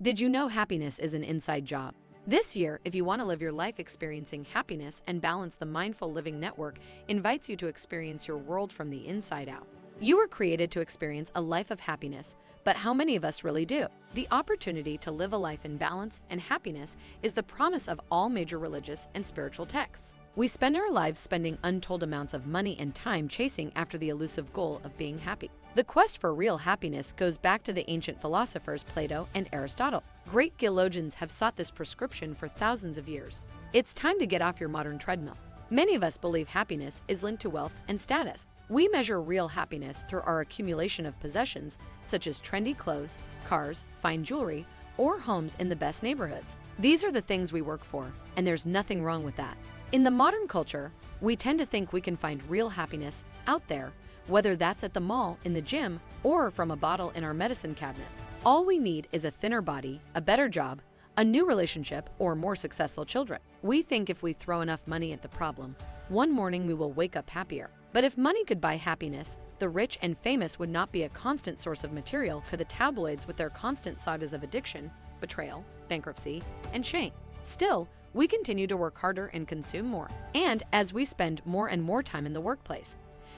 Did you know happiness is an inside job? This year, if you want to live your life experiencing happiness and balance, the Mindful Living Network invites you to experience your world from the inside out. You were created to experience a life of happiness, but how many of us really do? The opportunity to live a life in balance and happiness is the promise of all major religious and spiritual texts. We spend our lives spending untold amounts of money and time chasing after the elusive goal of being happy. The quest for real happiness goes back to the ancient philosophers Plato and Aristotle. Great theologians have sought this prescription for thousands of years. It's time to get off your modern treadmill. Many of us believe happiness is linked to wealth and status. We measure real happiness through our accumulation of possessions, such as trendy clothes, cars, fine jewelry, or homes in the best neighborhoods. These are the things we work for, and there's nothing wrong with that. In the modern culture, we tend to think we can find real happiness out there, whether that's at the mall, in the gym, or from a bottle in our medicine cabinets. All we need is a thinner body, a better job, a new relationship, or more successful children. We think if we throw enough money at the problem, one morning we will wake up happier. But if money could buy happiness, the rich and famous would not be a constant source of material for the tabloids with their constant sagas of addiction, betrayal, bankruptcy, and shame. Still, we continue to work harder and consume more. And as we spend more and more time in the workplace,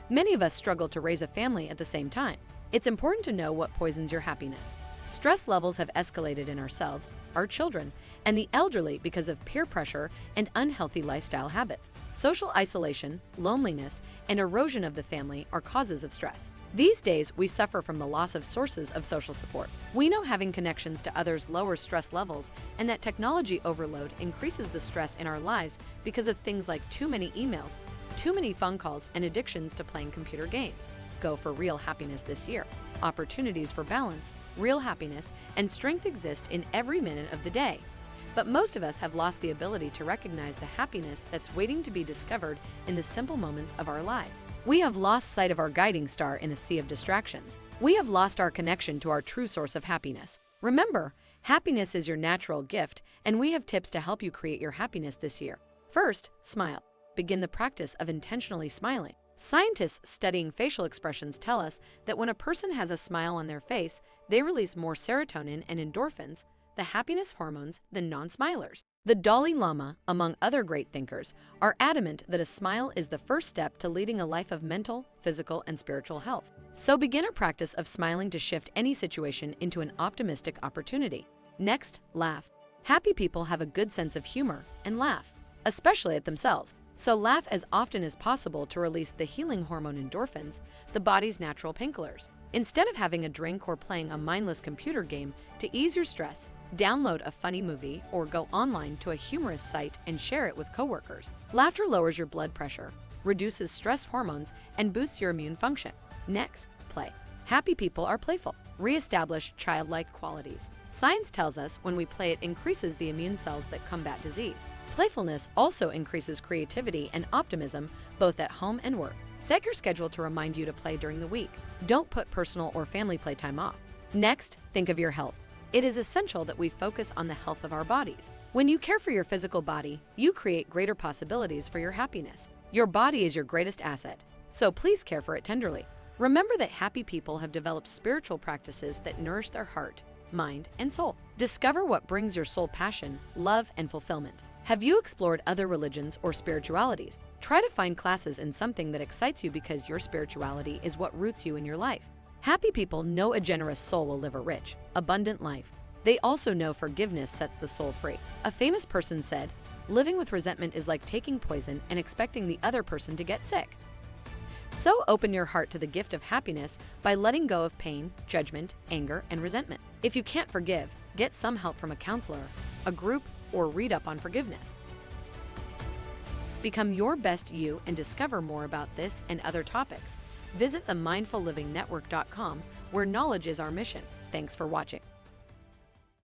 many of us struggle to raise a family at the same time. It's important to know what poisons your happiness. Stress levels have escalated in ourselves, our children, and the elderly because of peer pressure and unhealthy lifestyle habits. Social isolation, loneliness, and erosion of the family are causes of stress. These days, we suffer from the loss of sources of social support. We know having connections to others lowers stress levels, and that technology overload increases the stress in our lives because of things like too many emails, too many phone calls, and addictions to playing computer games. Go for real happiness this year. Opportunities for balance, real happiness, and strength exist in every minute of the day. But most of us have lost the ability to recognize the happiness that's waiting to be discovered in the simple moments of our lives. We have lost sight of our guiding star in a sea of distractions. We have lost our connection to our true source of happiness. Remember, happiness is your natural gift, and we have tips to help you create your happiness this year. First, smile. Begin the practice of intentionally smiling. Scientists studying facial expressions tell us that when a person has a smile on their face, they release more serotonin and endorphins, the happiness hormones, than non-smilers. The Dalai Lama, among other great thinkers, are adamant that a smile is the first step to leading a life of mental, physical, and spiritual health. So begin a practice of smiling to shift any situation into an optimistic opportunity. Next, laugh. Happy people have a good sense of humor and laugh, especially at themselves. So laugh as often as possible to release the healing hormone endorphins, the body's natural painkillers. Instead of having a drink or playing a mindless computer game to ease your stress, download a funny movie or go online to a humorous site and share it with coworkers. Laughter lowers your blood pressure, reduces stress hormones, and boosts your immune function. Next, play. Happy people are playful. Reestablish childlike qualities. Science tells us when we play, it increases the immune cells that combat disease. Playfulness also increases creativity and optimism, both at home and work. Set your schedule to remind you to play during the week. Don't put personal or family playtime off. Next, think of your health. It is essential that we focus on the health of our bodies. When you care for your physical body, you create greater possibilities for your happiness. Your body is your greatest asset, so please care for it tenderly. Remember that happy people have developed spiritual practices that nourish their heart, mind, and soul. Discover what brings your soul passion, love, and fulfillment. Have you explored other religions or spiritualities? Try to find classes in something that excites you, because your spirituality is what roots you in your life. Happy people know a generous soul will live a rich, abundant life. They also know forgiveness sets the soul free. A famous person said, "Living with resentment is like taking poison and expecting the other person to get sick." So open your heart to the gift of happiness by letting go of pain, judgment, anger, and resentment. If you can't forgive, get some help from a counselor, a group, or read up on forgiveness. Become your best you and discover more about this and other topics. Visit themindfullivingnetwork.com, where knowledge is our mission. Thanks for watching.